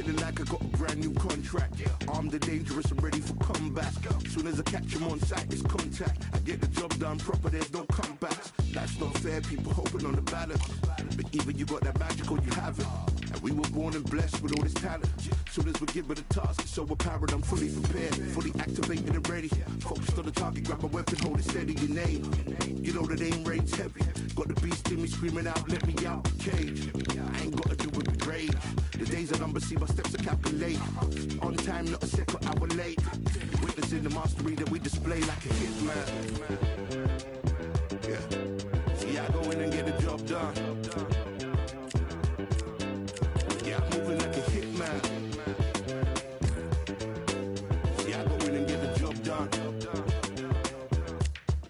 feeling like I got a brand new contract. Armed and dangerous and ready for combat. Soon as I catch him on sight, it's contact. I get the job done proper, there's no comebacks. Life's not fair, people hoping on the balance. But even you got that magic or you have it. And we were born and blessed with all this talent. Soon as we're given a task, it's so apparent I'm fully prepared, fully activated and ready. Focused on the target, grab my weapon, hold it steady, your name. You know that aim rain's heavy. Got the beast in me screaming out, let me out the cage. I ain't got to do it with rage. The days are numbered, see my steps are calculate. On time, not a second hour late. Witnessing the mastery that we display like a hitman. Yeah. See, I go in and get the job done. Yeah, I'm moving like a hitman. See, I go in and get the job done.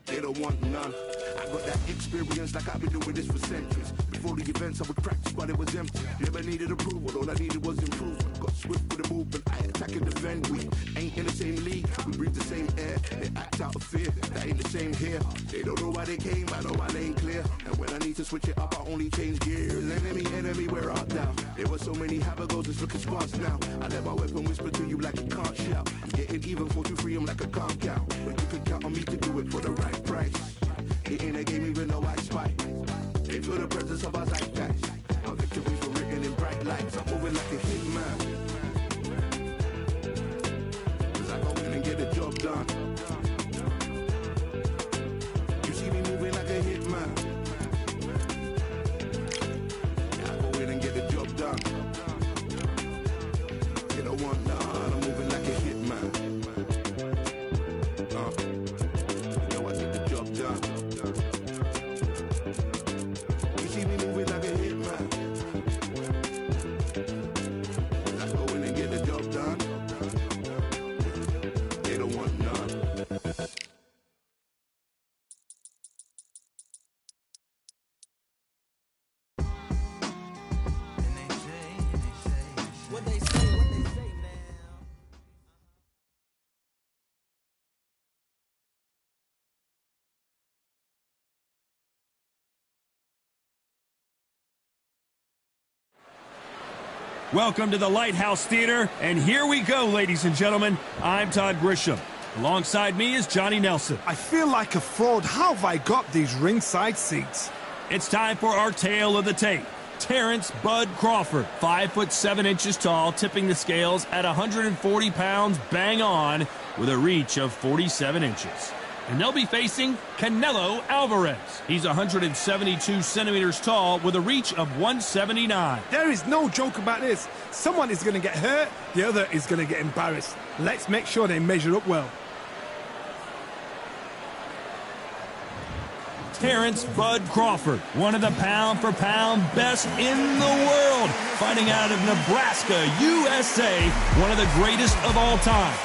They don't want none. I got that experience like I've been doing this for centuries. Before the events I would practice, but it was empty. Never needed approval, all I needed was improvement. Got swift with the movement, I attack and defend. We ain't in the same league, we breathe the same air. They act out of fear, that ain't the same here. They don't know why they came, I know my lane clear. And when I need to switch it up, I only change gears. Enemy, where art thou? There were so many habagos, it's looking sparse now. I let my weapon whisper to you like you can't shout. I'm getting even for you free, I'm like a calm count. But you can count on me to do it for the right price. It ain't a game even though I spite. They feel the presence of our zeitgeist. Our victories were written in bright lights. I'm moving like a hitman. Cause I go in and get the job done. You see me moving like a hitman. Yeah, I go in and get the job done. They don't want none. I'm moving like a hitman. Yo, I get the job done. Welcome to the Lighthouse Theater, and here we go, ladies and gentlemen. I'm Todd Grisham. Alongside me is Johnny Nelson. I feel like a fraud. How have I got these ringside seats? It's time for our tale of the tape. Terrence Bud Crawford, 5'7" tall, tipping the scales at 140 pounds bang on, with a reach of 47 inches. And they'll be facing Canelo Alvarez. He's 172 centimeters tall with a reach of 179. There is no joke about this. Someone is going to get hurt, the other is going to get embarrassed. Let's make sure they measure up well. Terrence Bud Crawford, one of the pound-for-pound best in the world, fighting out of Nebraska, USA, one of the greatest of all time.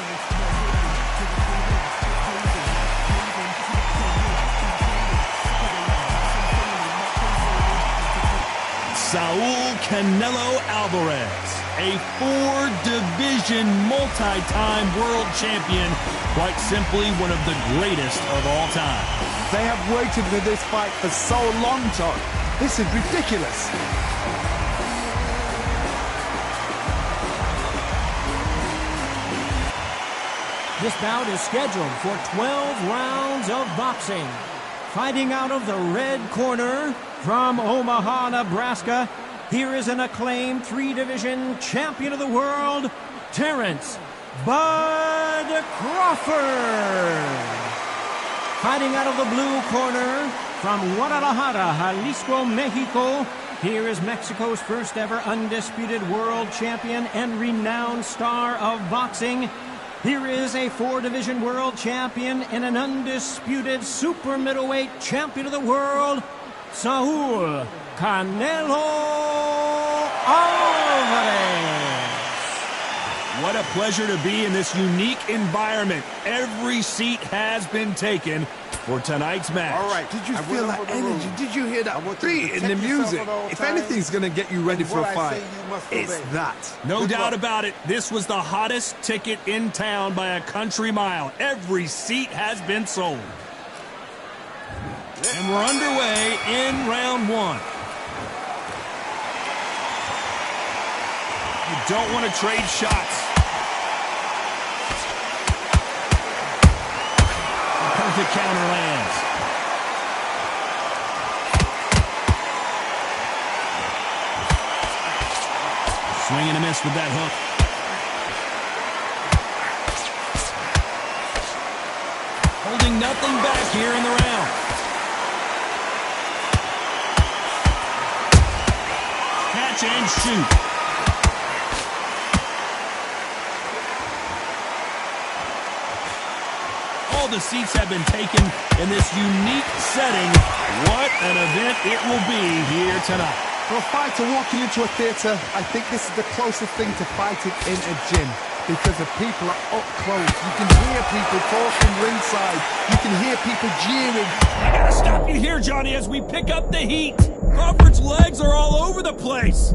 Saul Canelo Alvarez, a four-division, multi-time world champion, quite simply one of the greatest of all time. They have waited for this fight for so long, Todd. This is ridiculous. This bout is scheduled for 12 rounds of boxing. Fighting out of the red corner from Omaha, Nebraska, here is an acclaimed three-division champion of the world, Terrence Bud Crawford. Fighting out of the blue corner from Guadalajara, Jalisco, Mexico, here is Mexico's first ever undisputed world champion and renowned star of boxing. Here is a four-division world champion and an undisputed super middleweight champion of the world, Saul Canelo Alvarez. What a pleasure to be in this unique environment. Every seat has been taken for tonight's match. All right. Did you feel that energy? Did you hear that beat in the music? If anything's going to get you ready for a fight, it's that. No doubt about it. This was the hottest ticket in town by a country mile. Every seat has been sold. And we're underway in round one. You don't want to trade shots. A perfect counter lands. Swing and a miss with that hook. Holding nothing back here in the round. Catch and shoot. All the seats have been taken in this unique setting. What an event it will be here tonight. For a fighter walking into a theatre, I think this is the closest thing to fighting in a gym, because the people are up close. You can hear people talking ringside. You can hear people jeering. I gotta stop you here, Johnny, as we pick up the heat. Crawford's legs are all over the place.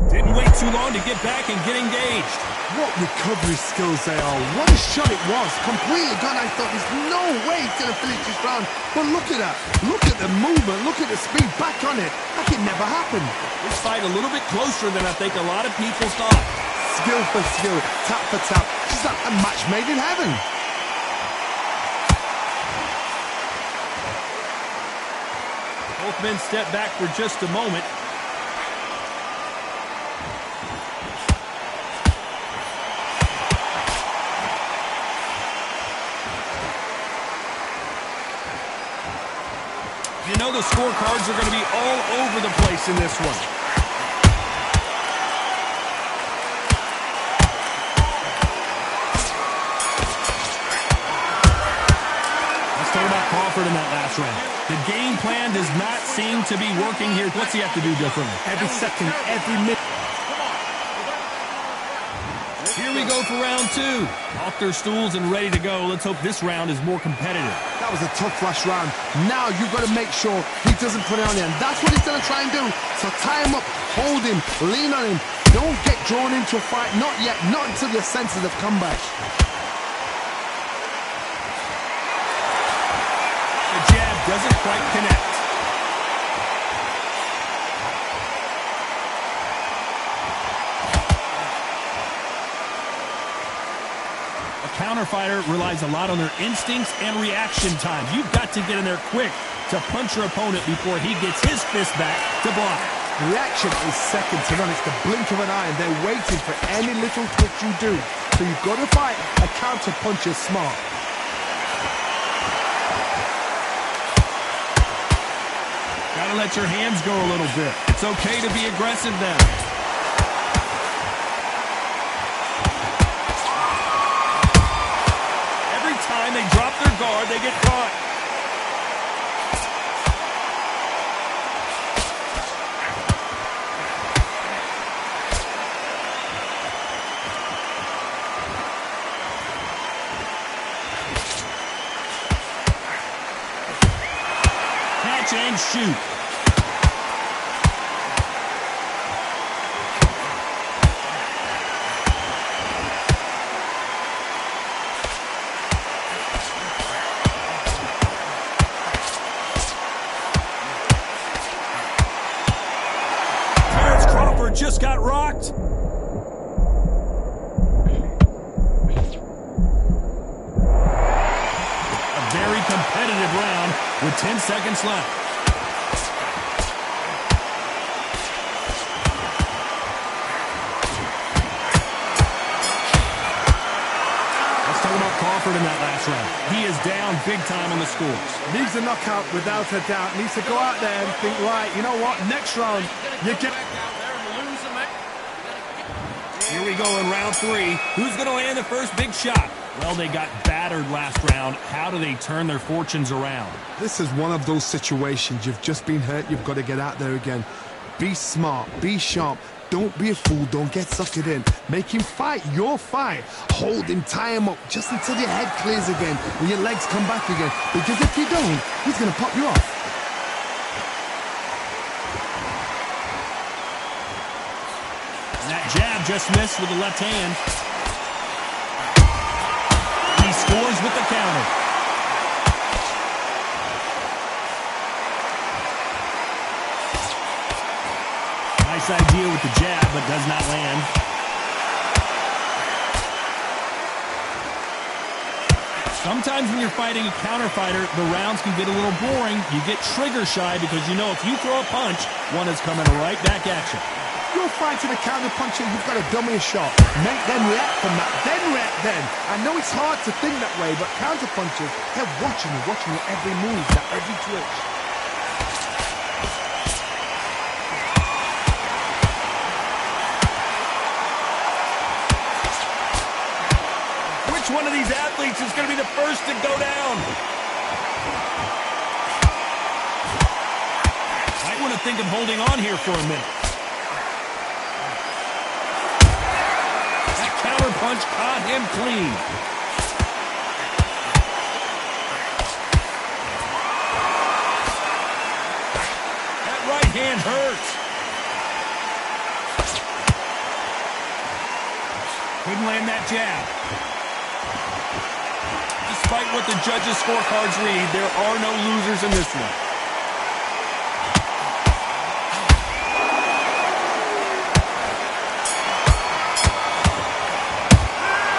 Didn't wait too long to get back and get engaged. What recovery skills they are. What a shot it was. Completely gone. I thought there's no way he's going to finish this round. But look at that. Look at the movement. Look at the speed. Back on it. Like it never happened. This fight a little bit closer than I think a lot of people thought. Skill for skill. Tap for tap. Just like a match made in heaven. Both men step back for just a moment. You know the scorecards are going to be all over the place in this one. Let's talk about Crawford in that last round. The game plan does not seem to be working here. What's he have to do differently? Every second, every minute. Here we go for round two. Off their stools and ready to go. Let's hope this round is more competitive. That was a tough last round. Now you've got to make sure he doesn't put it on you. And that's what he's going to try and do. So tie him up, hold him, lean on him. Don't get drawn into a fight. Not yet. Not until your senses have come back. The jab doesn't quite connect. Counter fighter relies a lot on their instincts and reaction time. You've got to get in there quick to punch your opponent before he gets his fist back to block. Reaction is second to none. It's the blink of an eye, and they're waiting for any little twitch you do. So you've got to fight a counter puncher smart. Gotta let your hands go a little bit. It's okay to be aggressive then. They drop their guard, they get caught. Catch and shoot. Just got rocked. A very competitive round with 10 seconds left. Let's talk about Crawford in that last round. He is down big time on the scores. Needs a knockout without a doubt. Needs to go out there and think, right, you know what, next round, you get... Here we go in round three. Who's going to land the first big shot? Well, they got battered last round. How do they turn their fortunes around? This is one of those situations. You've just been hurt. You've got to get out there again. Be smart. Be sharp. Don't be a fool. Don't get suckered in. Make him fight your fight. Hold him. Tie him up just until your head clears again and your legs come back again. Because if you don't, he's going to pop you off. That jab just missed with the left hand. He scores with the counter. Nice idea with the jab, but does not land. Sometimes when you're fighting a counter fighter, the rounds can get a little boring. You get trigger shy because you know if you throw a punch, one is coming right back at you. You're fighting a counter puncher, you've got to dummy a shot. Make them react from that, then react then. I know it's hard to think that way, but counter punchers, they're watching your every move, that every twitch. Which one of these athletes is going to be the first to go down? Might want to think of holding on here for a minute. That counter punch caught him clean. That right hand hurts. Couldn't land that jab. Despite what the judges' scorecards read, there are no losers in this one.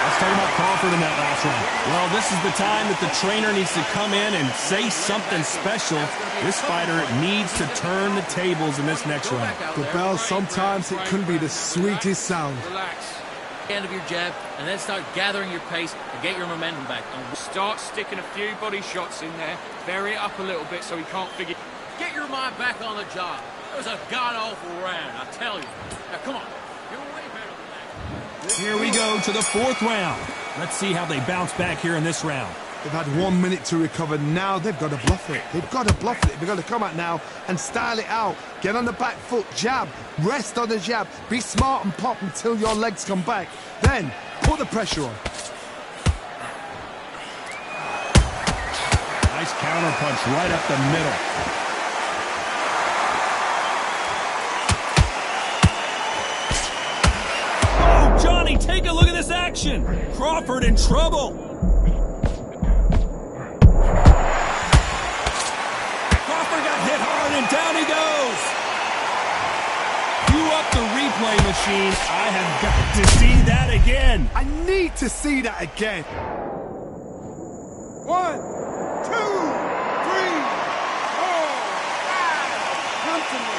Let's talk about Crawford in that last round. Well, this is the time that the trainer needs to come in and say something special. This fighter needs to turn the tables in this next round. The bell, sometimes it can be the sweetest sound. Relax. End of your jab, and then start gathering your pace and get your momentum back. And start sticking a few body shots in there, vary it up a little bit so he can't figure. get your mind back on the job. It was a god-awful round, I tell you. Now, come on. You're way better than that. Here we go to the fourth round. Let's see how they bounce back here in this round. They've had 1 minute to recover. Now they've got to bluff it. They've got to bluff it. They've got to come out now and style it out. Get on the back foot, jab, rest on the jab. Be smart and pop until your legs come back. Then put the pressure on. Nice counter punch right up the middle. Oh, Johnny, take a look at this action. Crawford in trouble. And down he goes. Cue up the replay machine. I have got to see that again. I need to see that again. 1, 2, 3, 4, 5. Come to me.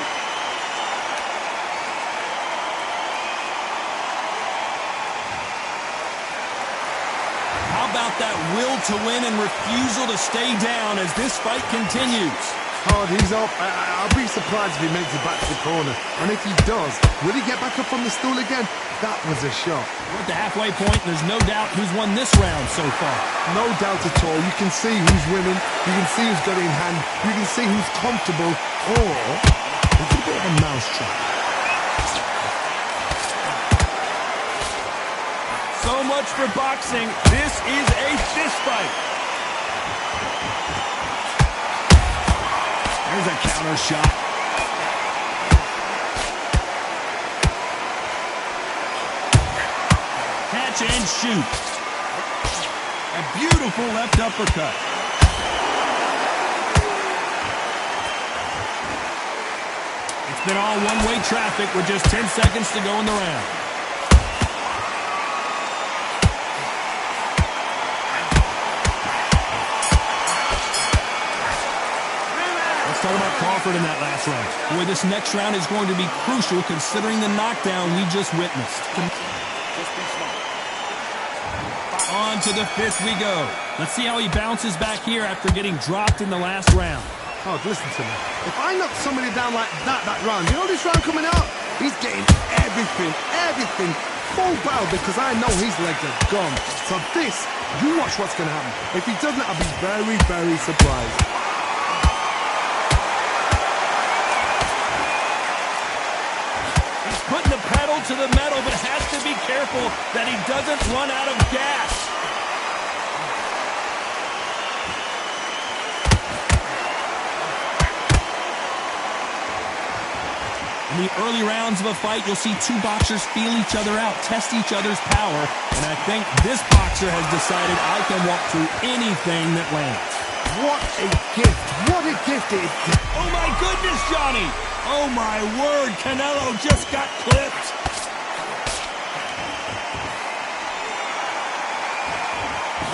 How about that will to win and refusal to stay down as this fight continues? Hard, he's up. I'll be surprised if he makes it back to the corner. And if he does, will he get back up on the stool again? That was a shot. We're at the halfway point, and there's no doubt who's won this round so far. No doubt at all. You can see who's winning. You can see who's got it in hand. You can see who's comfortable. Or it's a bit of a mousetrap. So much for boxing. This is a fist fight. There's a counter shot. Catch and shoot. A beautiful left uppercut. It's been all one-way traffic with just 10 seconds to go in the round. Talk about Crawford in that last round. Boy, this next round is going to be crucial considering the knockdown we just witnessed. On to the fifth we go. Let's see how he bounces back here after getting dropped in the last round. Oh, listen to me. If I knock somebody down like that round, you know this round coming out? He's getting everything full bow because I know his legs are gone. So this, you watch what's going to happen. If he doesn't, I'll be very, very surprised. Putting the pedal to the metal, but has to be careful that he doesn't run out of gas. In the early rounds of a fight, you'll see two boxers feel each other out, test each other's power, and I think this boxer has decided I can walk through anything that lands. What a gift! What a gift it is! Oh my goodness, John! Johnny. Oh, my word. Canelo just got clipped.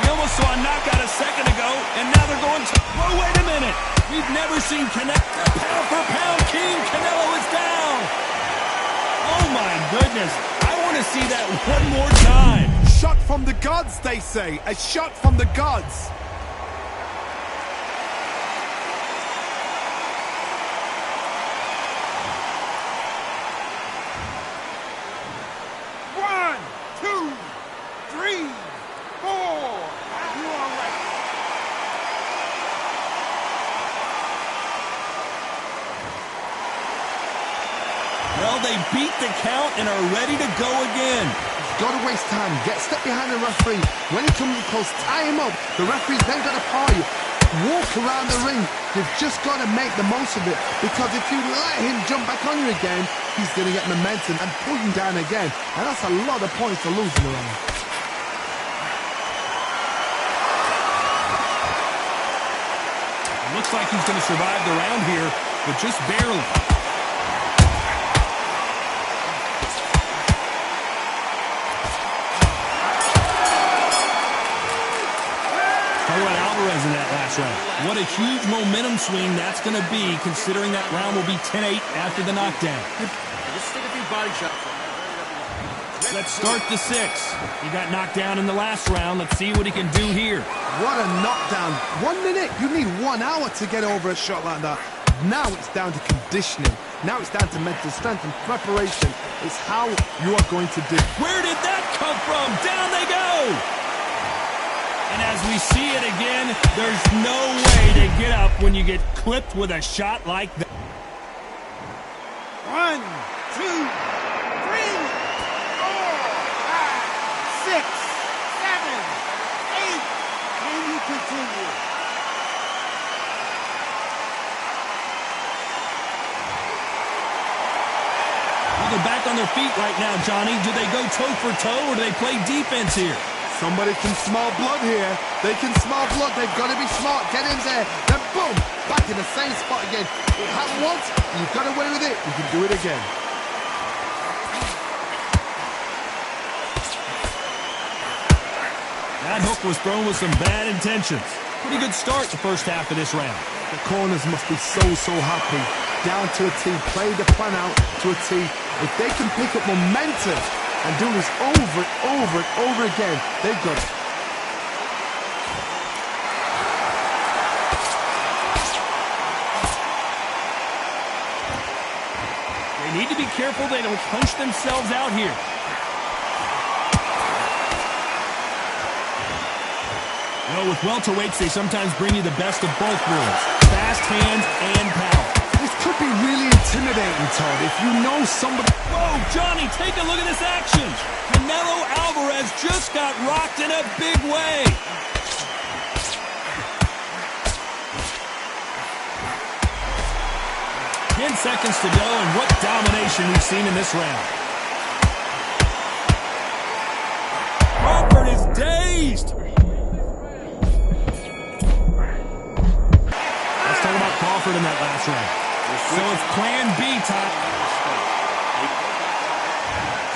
We almost saw a knockout a second ago, and now they're going to... Whoa, wait a minute. We've never seen Canelo... Pound-for-pound king. Canelo is down. Oh, my goodness. I want to see that one more time. Shot from the gods, they say. A shot from the gods. Well, they beat the count and are ready to go again. Got to waste time. Get step behind the referee. When he comes close, tie him up. The referee's then got to paw you. Walk around the ring. You've just got to make the most of it. Because if you let him jump back on you again, he's going to get momentum and pull you down again. And that's a lot of points to lose in the round. Looks like he's going to survive the round here, but just barely. In that last round. What a huge momentum swing that's going to be, considering that round will be 10-8 after the knockdown. Just stick a few body shots. Let's start the sixth. He got knocked down in the last round. Let's see what he can do here. What a knockdown. 1 minute. You need 1 hour to get over a shot like that. Now it's down to conditioning. Now it's down to mental strength and preparation. It's how you are going to do. Where did that come from? Down they go! And as we see it again, there's no way to get up when you get clipped with a shot like that. 1, 2, 3, 4, 5, 6, 7, 8. Can you continue? Well, they're back on their feet right now, Johnny. Do they go toe for toe or do they play defense here? Somebody can smell blood here. They can smell blood. They've got to be smart. Get in there. Then boom, back in the same spot again. It happened once. You got away with it. You can do it again. That hook was thrown with some bad intentions. Pretty good start the first half of this round. The corners must be so happy. Down to a T. Play the plan out to a T. If they can pick up momentum and do this over and over again, they've got it. They need to be careful they don't punch themselves out here. You know, with welterweights, they sometimes bring you the best of both worlds. Fast hands and power. This could be really intimidating, Todd, if you know somebody... Whoa, Johnny, take a look at this action. Canelo Alvarez just got rocked in a big way. Ten seconds to go, and what domination we've seen in this round. Crawford is dazed. Let's talk about Crawford in that last round. So it's plan B time.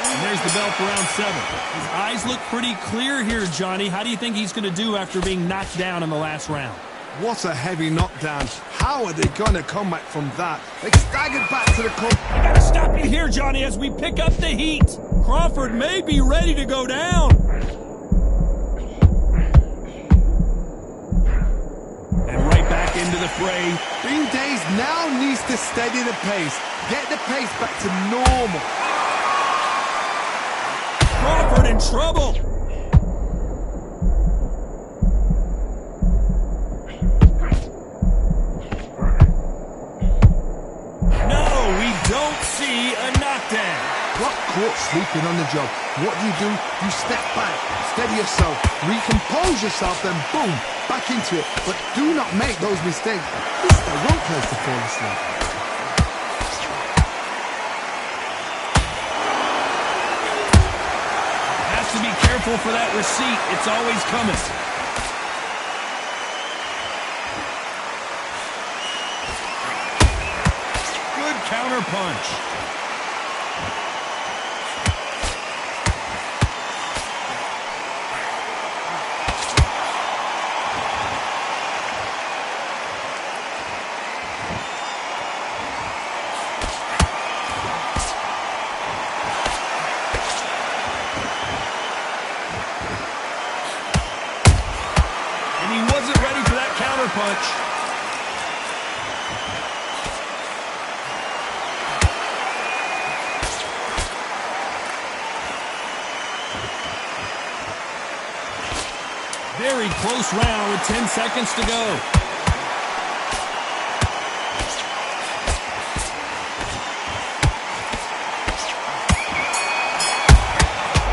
And there's the bell for round 7. His eyes look pretty clear here, Johnny. How do you think he's going to do after being knocked down in the last round? What a heavy knockdown. How are they going to come back from that? They staggered back to the corner. I got to stop you here, Johnny, as we pick up the heat. Crawford may be ready to go down. And right back into the fray. Being dazed now needs to steady the pace. Get the pace back to normal. Crawford in trouble. No, we don't see a knockdown. Got caught sleeping on the job. What do? You step back, steady yourself, recompose yourself, then boom, back into it. But do not make those mistakes. This is the wrong place to fall asleep. Has to be careful for that receipt. It's always coming. counter punch. And he wasn't ready for that counter punch. Very close round with 10 seconds to go.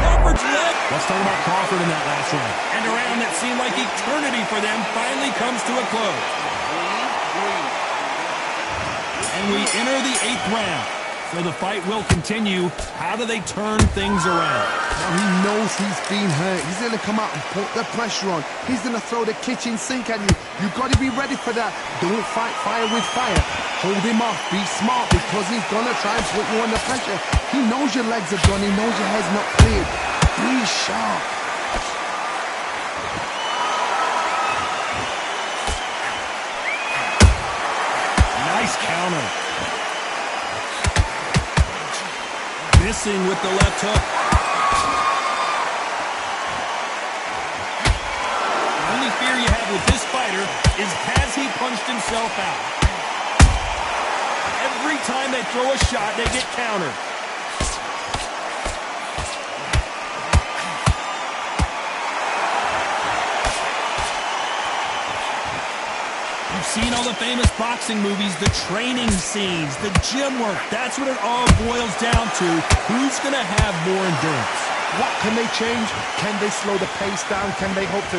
Crawford's leg. Let's talk about Crawford in that last round. And a round that seemed like eternity for them finally comes to a close. And we enter the 8th round. So the fight will continue. How do they turn things around? Now he knows he's been hurt. He's going to come out and put the pressure on. He's going to throw the kitchen sink at you. You've got to be ready for that. Don't fight fire with fire. Hold him off. Be smart because he's going to try and put you under pressure. He knows your legs are gone. He knows your head's not cleared. Be sharp. Nice counter. Missing with the left hook. The only fear you have with this fighter is has he punched himself out? Every time they throw a shot, they get countered. You've seen all the famous boxing movies, the training scenes, the gym work. That's what it all boils down to. Who's going to have more endurance? What can they change? Can they slow the pace down? Can they hope to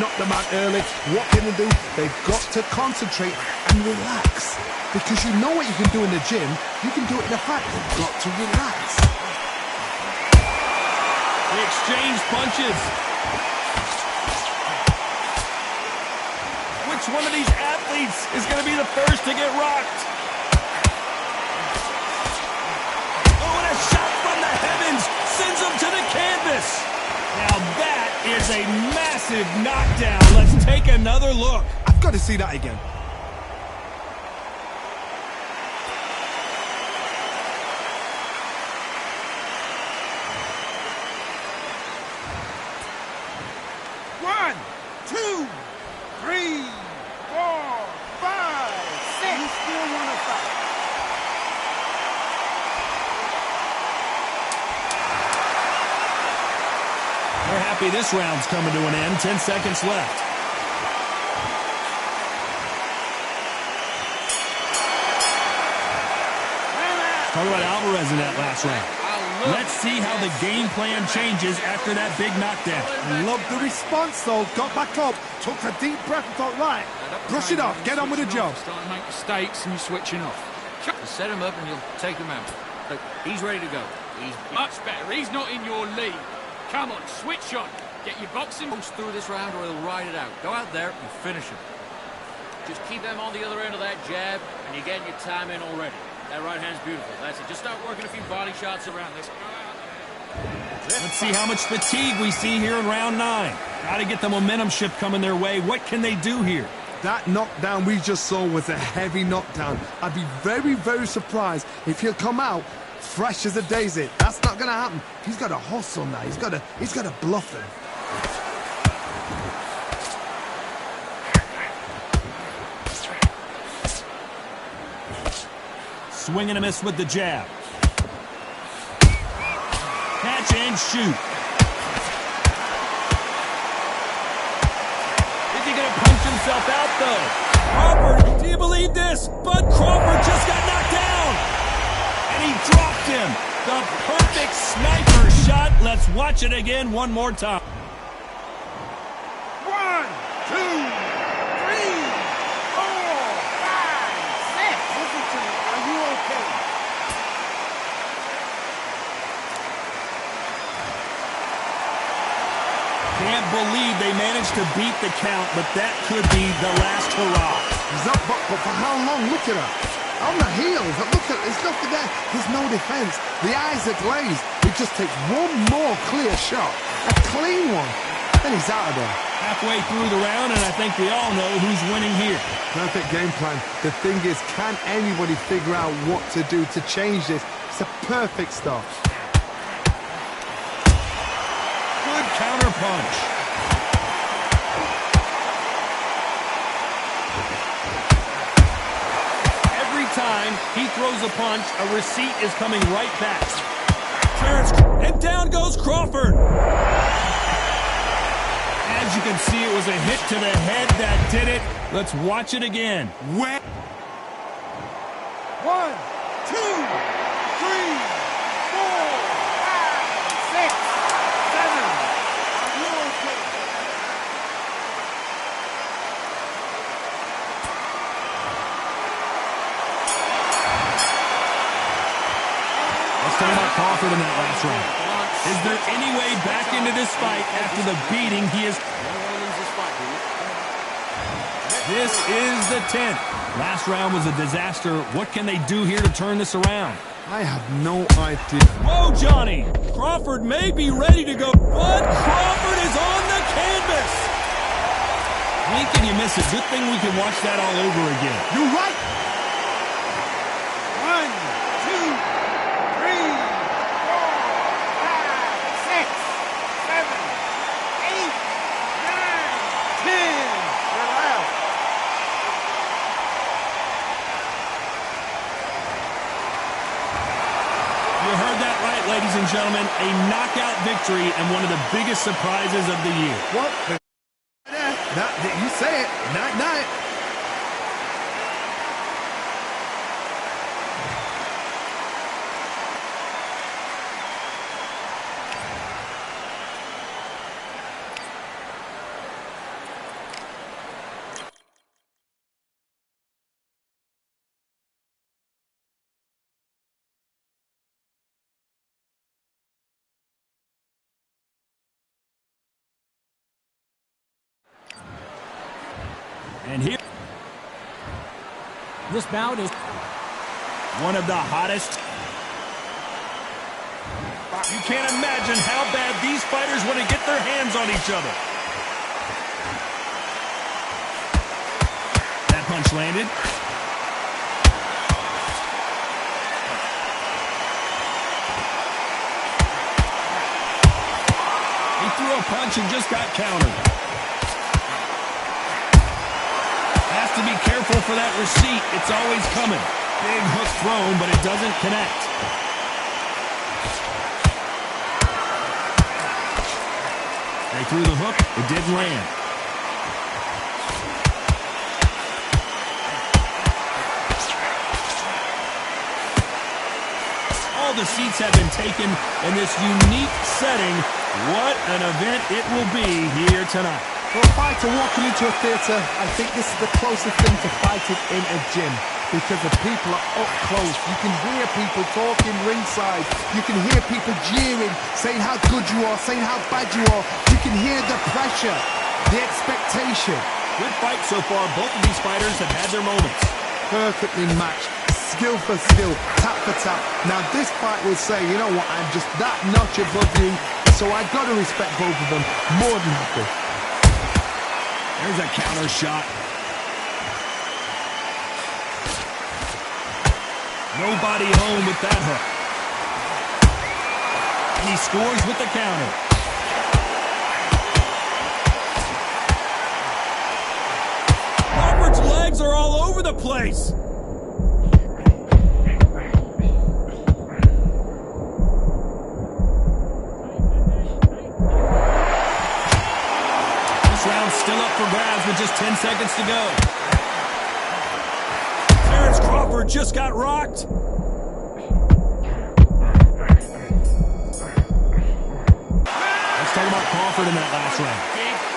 knock them out early? What can they do? They've got to concentrate and relax. Because you know what you can do in the gym. You can do it in the fight. They've got to relax. They exchange punches. Which one of these athletes is going to be the first to get rocked? Oh, and a shot from the heavens sends him to the canvas. Now that is a massive knockdown. Let's take another look. I've got to see that again. One, two, three, 4, 5, 6. You still want to fight? They're happy this round's coming to an end. 10 seconds left. Talk about Alvarez in that last round. Let's see how the game plan changes after that big knockdown. Loved the response, though. Got back up, took a deep breath and thought, right, brush it off, get on with the job. Starting to make mistakes and you're switching off. Just set him up and you'll take him out. Look, he's ready to go. He's Much better. He's not in your league. Come on, switch on. Get your boxing goes through this round or he'll ride it out. Go out there and finish him. Just keep them on the other end of that jab and you're getting your time in already. That right hand's beautiful. That's it. Just start working a few body shots around this. Let's see how much fatigue we see here in round 9. Got to get the momentum shift coming their way. What can they do here? That knockdown we just saw was a heavy knockdown. I'd be very, very surprised if he'll come out fresh as a daisy. That's not going to happen. He's got to hustle now. He's got to bluff him. Swing and a miss with the jab. Catch and shoot. Is he going to punch himself out, though? Crawford, do you believe this? Bud Crawford just got knocked down. And he dropped him. The perfect sniper shot. Let's watch it again one more time. 1, 2, 3, 4, 5, 6. Listen to me. Are you okay? Can't believe they managed to beat the count, but that could be the last hurrah. He's up, but for how long? Look at her. On the heels, look at, there's nothing there. There's no defense. The eyes are glazed. He just takes one more clear shot, a clean one, and he's out of there. Halfway through the round, and I think we all know who's winning here. Perfect game plan. The thing is, can anybody figure out what to do to change this? It's a perfect start. Good counter punch. Every time he throws a punch, a receipt is coming right back. And down goes Crawford. As you can see, it was a hit to the head that did it. Let's watch it again. 1, 2, 3, 4, 6, 7. Let's talk about Crawford in that last round. Is there any way back into this fight after the beating he is? This is the 10th. Last round was a disaster. What can they do here to turn this around? I have no idea. Whoa, Johnny! Crawford may be ready to go, but Crawford is on the canvas! When can you miss it? Good thing we can watch that all over again. You're right. 1, 2, 3, 6, 7, 8, 9, 10. We're out. You heard that right, ladies and gentlemen. A knockout victory and one of the biggest surprises of the year. What? You say it. Night, night. And here, This bout is one of the hottest. You can't imagine how bad these fighters want to get their hands on each other. That punch landed. He threw a punch and just got countered. Has to be careful for that receipt. It's always coming. Big hook thrown, but it doesn't connect. They threw the hook. It didn't land. All the seats have been taken in this unique setting. What an event it will be here tonight. For a fighter walking into a theatre, I think this is the closest thing to fighting in a gym because the people are up close. You can hear people talking ringside. You can hear people jeering, saying how good you are, saying how bad you are. You can hear the pressure, the expectation. Good fight so far. Both of these fighters have had their moments. Perfectly matched, skill for skill, tap for tap. Now this fight will say, you know what, I'm just that notch above you, so I got to respect both of them more than happy. There's a counter shot. Nobody home with that hook. And he scores with the counter. Crawford's legs are all over the place. Still up for grabs with just 10 seconds to go. Crawford just got rocked. Let's talk about Crawford in that last round.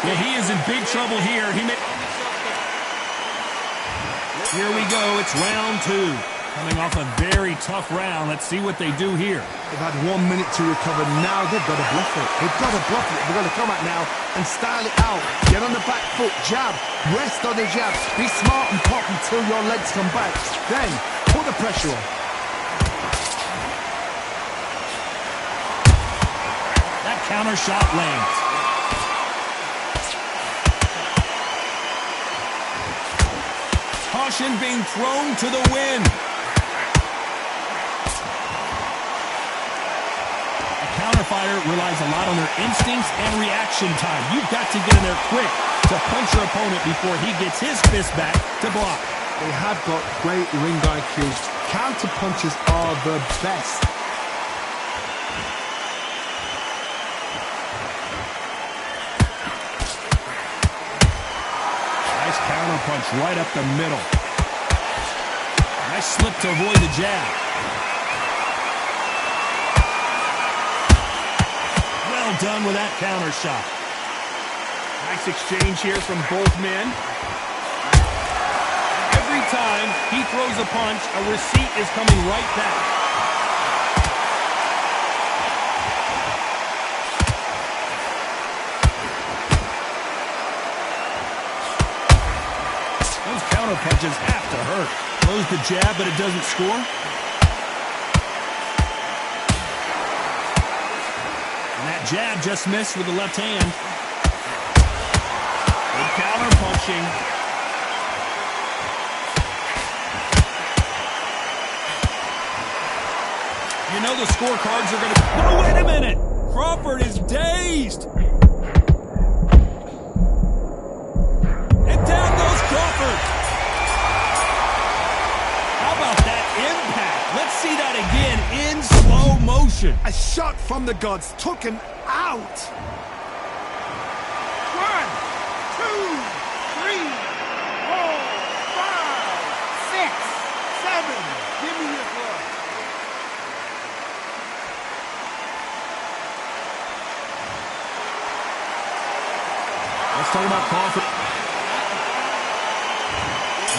Yeah, he is in big trouble here. Here we go. It's round 2. Coming off a very tough round. Let's see what they do here. They've had 1 minute to recover. Now they've got to bluff it. They've got to bluff it. They've got to come out now and style it out. Get on the back foot, jab, rest on the jab. Be smart and pop until your legs come back. Then put Put the pressure on. That counter shot lands. Caution being thrown to the wind. A counterfighter relies a lot on their instincts and reaction time. You've got to get in there quick to punch your opponent before he gets his fist back to block. They have got great ring IQ. Counter punches are the best. Nice counter punch right up the middle. Nice slip to avoid the jab. Well done with that counter shot. Nice exchange here from both men. Every time he throws a punch, a receipt is coming right back. Those counter punches have to hurt. Throws the jab, but it doesn't score. And that jab just missed with the left hand. Good counter punching. You know the scorecards are going to... Oh, wait a minute! Crawford is dazed! And down goes Crawford! How about that impact? Let's see that again in slow motion. A shot from the gods took him out. 1, 2, 3, 4, 5, 6, 7. Give me your glove. Let's talk about Crawford.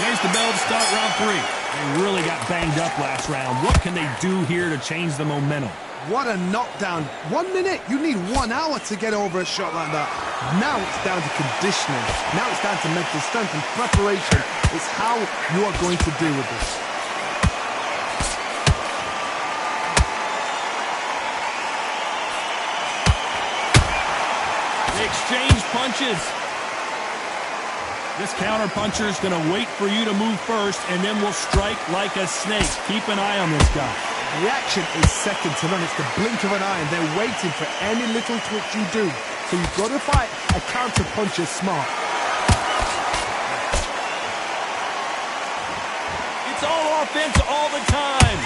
There's the bell to start round 3. They really got banged up last round. What can they do here to change the momentum? What a knockdown. 1 minute, you need 1 hour to get over a shot like that. Now it's down to conditioning. Now it's down to mental strength and preparation. It's how you are going to deal with this. They exchange punches. This counter puncher is going to wait for you to move first and then will strike like a snake. Keep an eye on this guy. Reaction is second to none. It's the blink of an eye, and they're waiting for any little twitch you do. So you've got to fight a counter puncher smart. It's all offense all the time.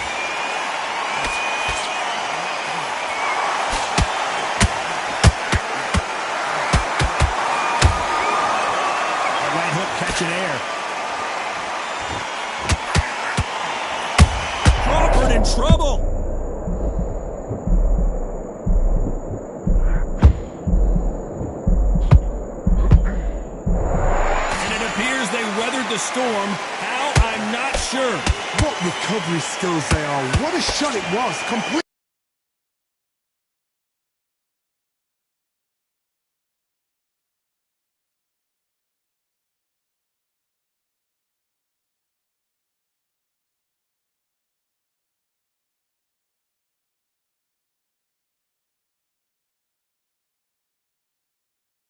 Right hook catching air. Crawford in trouble. And it appears they weathered the storm. How? I'm not sure. What recovery skills they are. What a shot it was. Complete.